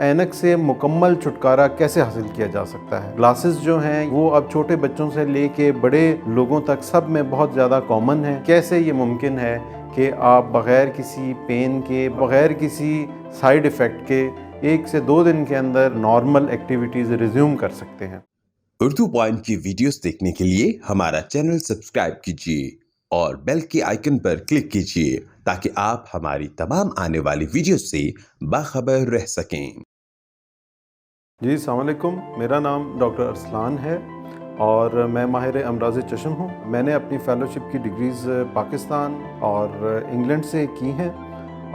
ऐनक से मुकम्मल छुटकारा कैसे हासिल किया जा सकता है। ग्लासेस जो हैं वो अब छोटे बच्चों से लेके बड़े लोगों तक सब में बहुत ज़्यादा कॉमन है। कैसे ये मुमकिन है कि आप बग़ैर किसी पेन के, बग़ैर किसी साइड इफ़ेक्ट के 1 से 2 दिन के अंदर नॉर्मल एक्टिविटीज़ रिज्यूम कर सकते हैं। उर्दू पॉइंट की वीडियोस देखने के लिए हमारा चैनल सब्सक्राइब कीजिए और बेल के आइकन पर क्लिक कीजिए ताकि आप हमारी तमाम आने वाली वीडियोस से बाखबर रह सकें। जी अस्सलाम वालेकुम, मेरा नाम डॉक्टर अरसलान है और मैं माहिर अमराज़ चश्म हूँ। मैंने अपनी फ़ेलोशिप की डिग्रीज़ पाकिस्तान और इंग्लैंड से की हैं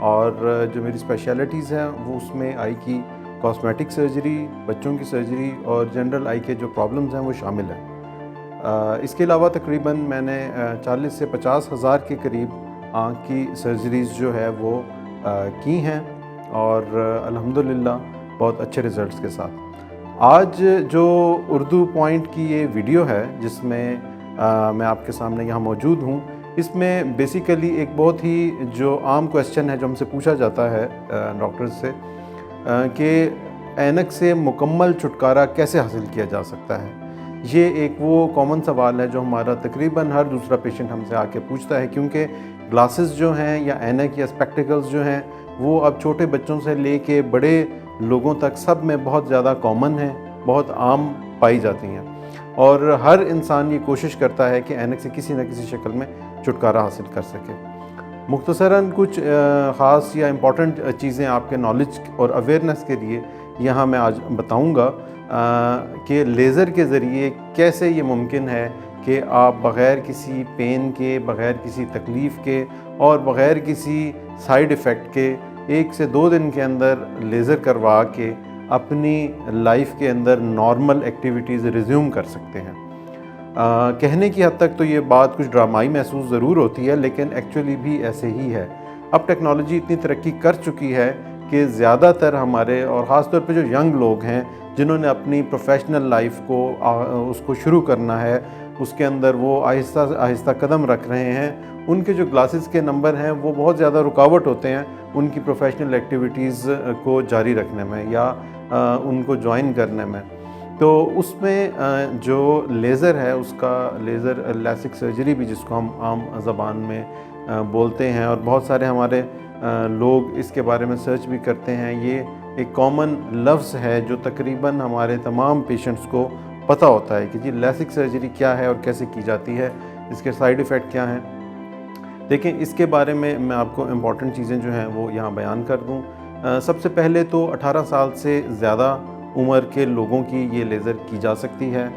और जो मेरी स्पेशलिटीज़ हैं वो उसमें आई की कॉस्मेटिक सर्जरी, बच्चों की सर्जरी और जनरल आई के जो प्रॉब्लम्स हैं वो शामिल हैं। इसके अलावा तकरीबन मैंने 40 से 50 हज़ार के करीब आँख की सर्जरीज़ जो है वो की हैं और अल्हम्दुलिल्लाह बहुत अच्छे रिज़ल्ट्स के साथ। आज जो उर्दू पॉइंट की ये वीडियो है जिसमें मैं आपके सामने यहाँ मौजूद हूँ, इसमें बेसिकली एक बहुत ही जो आम क्वेश्चन है जो हमसे पूछा जाता है डॉक्टर से कि ऐनक से मुकम्मल छुटकारा कैसे हासिल किया जा सकता है। ये एक वो कॉमन सवाल है जो हमारा तकरीबन हर दूसरा पेशेंट हमसे आके पूछता है, क्योंकि ग्लासेस जो हैं या ऐनक या स्पेक्टिकल्स जो हैं वो अब छोटे बच्चों से लेके बड़े लोगों तक सब में बहुत ज़्यादा कॉमन है, बहुत आम पाई जाती हैं और हर इंसान ये कोशिश करता है कि ऐनक से किसी न किसी शक्ल में छुटकारा हासिल कर सके। मुख्तसरन कुछ ख़ास या इम्पॉर्टेंट चीज़ें आपके नॉलेज और अवेयरनेस के लिए यहाँ मैं आज बताऊँगा कि लेज़र के ज़रिए कैसे ये मुमकिन है कि आप बग़ैर किसी पेन के, बग़ैर किसी तकलीफ़ के और बग़ैर किसी साइड इफ़ेक्ट के 1 से 2 दिन के अंदर लेज़र करवा के अपनी लाइफ के अंदर नॉर्मल एक्टिविटीज़ रिज्यूम कर सकते हैं। कहने की हद तक तो ये बात कुछ ड्रामाई महसूस ज़रूर होती है, लेकिन एक्चुअली भी ऐसे ही है। अब टेक्नोलॉजी इतनी तरक्की कर चुकी है कि ज़्यादातर हमारे और ख़ास तौर पे जो यंग लोग हैं जिन्होंने अपनी प्रोफेशनल लाइफ को उसको शुरू करना है, उसके अंदर वो आहिस्ता आहिस्ता कदम रख रहे हैं, उनके जो ग्लासेस के नंबर हैं वो बहुत ज़्यादा रुकावट होते हैं उनकी प्रोफेशनल एक्टिविटीज़ को जारी रखने में या उनको ज्वाइन करने में। तो उसमें जो लेज़र है उसका लेज़र लैसिक सर्जरी भी जिसको हम आम ज़बान में बोलते हैं और बहुत सारे हमारे लोग इसके बारे में सर्च भी करते हैं। ये एक कॉमन लफ्ज़ है जो तकरीबन हमारे तमाम पेशेंट्स को पता होता है कि जी लैसिक सर्जरी क्या है और कैसे की जाती है, इसके साइड इफ़ेक्ट क्या हैं। देखिए, इसके बारे में मैं आपको इम्पॉर्टेंट चीज़ें जो हैं वो यहाँ बयान कर दूँ। सबसे पहले तो 18 साल से ज़्यादा उम्र के लोगों की ये लेज़र की जा सकती है।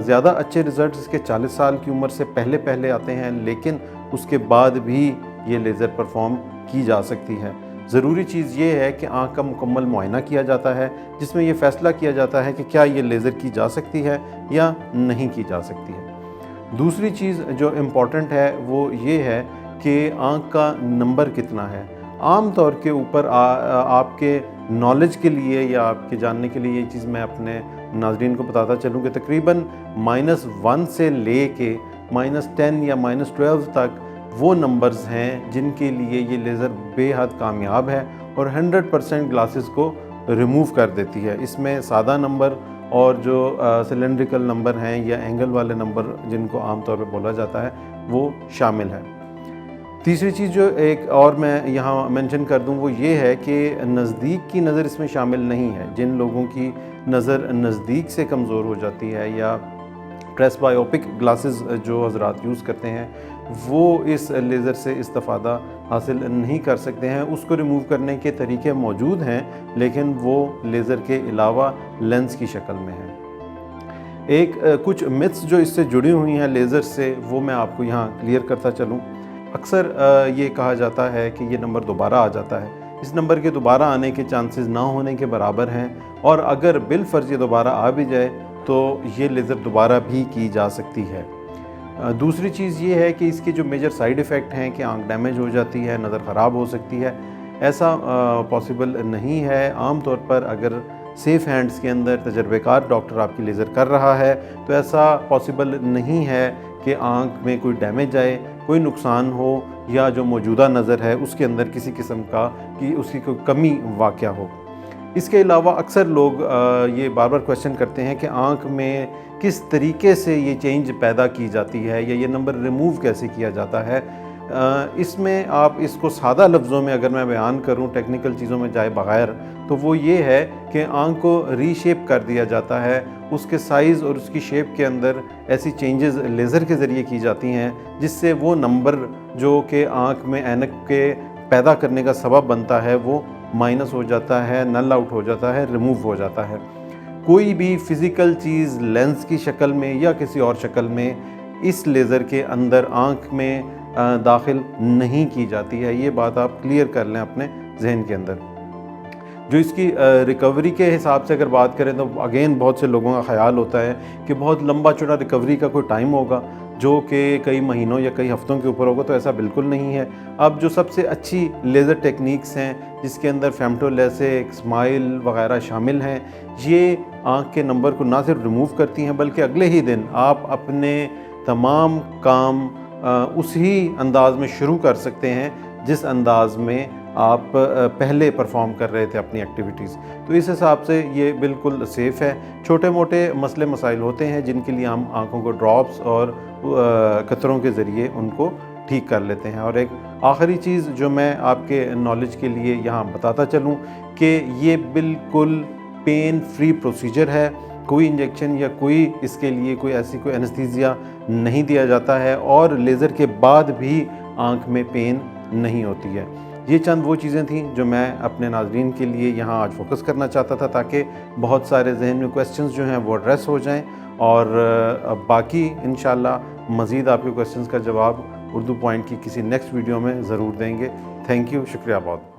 ज़्यादा अच्छे रिज़ल्ट इसके 40 साल की उम्र से पहले आते हैं, लेकिन उसके बाद भी ये लेज़र परफॉर्म की जा सकती है। ज़रूरी चीज़ ये है कि आँख का मुकम्मल मुआयना किया जाता है जिसमें ये फ़ैसला किया जाता है कि क्या ये लेज़र की जा सकती है या नहीं की जा सकती है। दूसरी चीज़ जो इम्पॉर्टेंट है वो ये है कि आँख का नंबर कितना है। आम तौर के ऊपर आपके नॉलेज के लिए या आपके जानने के लिए ये चीज़ मैं अपने नाज़रीन को बताता चलूँ कि तकरीबन -1 से ले के -10 या -12 तक वो नंबर्स हैं जिनके लिए ये लेज़र बेहद कामयाब है और 100% ग्लासेस को रिमूव कर देती है। इसमें सादा नंबर और जो सिलेंड्रिकल नंबर हैं या एंगल वाले नंबर जिनको आमतौर पर बोला जाता है वो शामिल है। तीसरी चीज़ जो एक और मैं यहाँ मेंशन कर दूँ वो ये है कि नज़दीक की नज़र इसमें शामिल नहीं है। जिन लोगों की नज़र नज़दीक से कमज़ोर हो जाती है या प्रेसबायोपिक ग्लासेस जो हज़रात यूज़ करते हैं वो इस लेज़र से इस्तिफ़ादा हासिल नहीं कर सकते हैं। उसको रिमूव करने के तरीके मौजूद हैं, लेकिन वो लेज़र के अलावा लेंस की शक्ल में है। कुछ मिथ्स जो इससे जुड़ी हुई हैं लेज़र से वो मैं आपको यहाँ क्लियर करता चलूँ। अक्सर ये कहा जाता है कि ये नंबर दोबारा आ जाता है। इस नंबर के दोबारा आने के चांसेस ना होने के बराबर हैं और अगर बिलफ़र्ज़ ये दोबारा आ भी जाए तो ये लेज़र दोबारा भी की जा सकती है। दूसरी चीज़ ये है कि इसके जो मेजर साइड इफ़ेक्ट हैं कि आँख डैमेज हो जाती है, नज़र ख़राब हो सकती है, ऐसा पॉसिबल नहीं है। आम तौर पर अगर सेफ़ हैंड्स के अंदर तजर्बेकार डॉक्टर आपकी लेज़र कर रहा है तो ऐसा पॉसिबल नहीं है कि आँख में कोई डैमेज आए, कोई नुकसान हो या जो मौजूदा नज़र है उसके अंदर किसी किस्म का कि उसकी कोई कमी वाक़या हो। इसके अलावा अक्सर लोग ये बार बार क्वेश्चन करते हैं कि आँख में किस तरीके से ये चेंज पैदा की जाती है या ये नंबर रिमूव कैसे किया जाता है। इसमें आप इसको सादा लफ्ज़ों में अगर मैं बयान करूं, टेक्निकल चीज़ों में जाए बगैर, तो वो ये है कि आँख को रीशेप कर दिया जाता है। उसके साइज़ और उसकी शेप के अंदर ऐसी चेंजेस लेज़र के ज़रिए की जाती हैं जिससे वो नंबर जो कि आँख में ऐनक के पैदा करने का सबब बनता है वो माइनस हो जाता है, नल आउट हो जाता है, रिमूव हो जाता है। कोई भी फ़िज़िकल चीज़ लेंस की शक्ल में या किसी और शक्ल में इस लेज़र के अंदर आँख में दाखिल नहीं की जाती है। ये बात आप क्लियर कर लें अपने जहन के अंदर। जो इसकी रिकवरी के हिसाब से अगर बात करें तो अगेन बहुत से लोगों का ख़्याल होता है कि बहुत लंबा चौड़ा रिकवरी का कोई टाइम होगा जो कि कई महीनों या कई हफ़्तों के ऊपर होगा, तो ऐसा बिल्कुल नहीं है। अब जो सबसे अच्छी लेज़र टेक्निक्स हैं जिसके अंदर फेमटोलेसिक, स्माइल वगैरह शामिल हैं, ये आँख के नंबर को ना सिर्फ रिमूव करती हैं बल्कि अगले ही दिन आप अपने तमाम काम उसी अंदाज़ में शुरू कर सकते हैं जिस अंदाज़ में आप पहले परफॉर्म कर रहे थे अपनी एक्टिविटीज़। तो इस हिसाब से ये बिल्कुल सेफ़ है। छोटे मोटे मसले मसाइल होते हैं जिनके लिए हम आँखों को ड्रॉप्स और कतरों के ज़रिए उनको ठीक कर लेते हैं। और एक आखिरी चीज़ जो मैं आपके नॉलेज के लिए यहाँ बताता चलूँ कि ये बिल्कुल पेन फ्री प्रोसीजर है। कोई इंजेक्शन या कोई इसके लिए कोई ऐसी कोई एनेस्थीसिया नहीं दिया जाता है और लेज़र के बाद भी आँख में पेन नहीं होती है। ये चंद वो चीज़ें थीं जो मैं अपने नाज़रीन के लिए यहाँ आज फोकस करना चाहता था ताकि बहुत सारे जहन में क्वेश्चंस जो हैं वो एड्रेस हो जाएं और बाकी इंशाल्लाह मज़ीद आपके क्वेश्चंस का जवाब उर्दू पॉइंट की किसी नेक्स्ट वीडियो में ज़रूर देंगे। थैंक यू, शुक्रिया बहुत।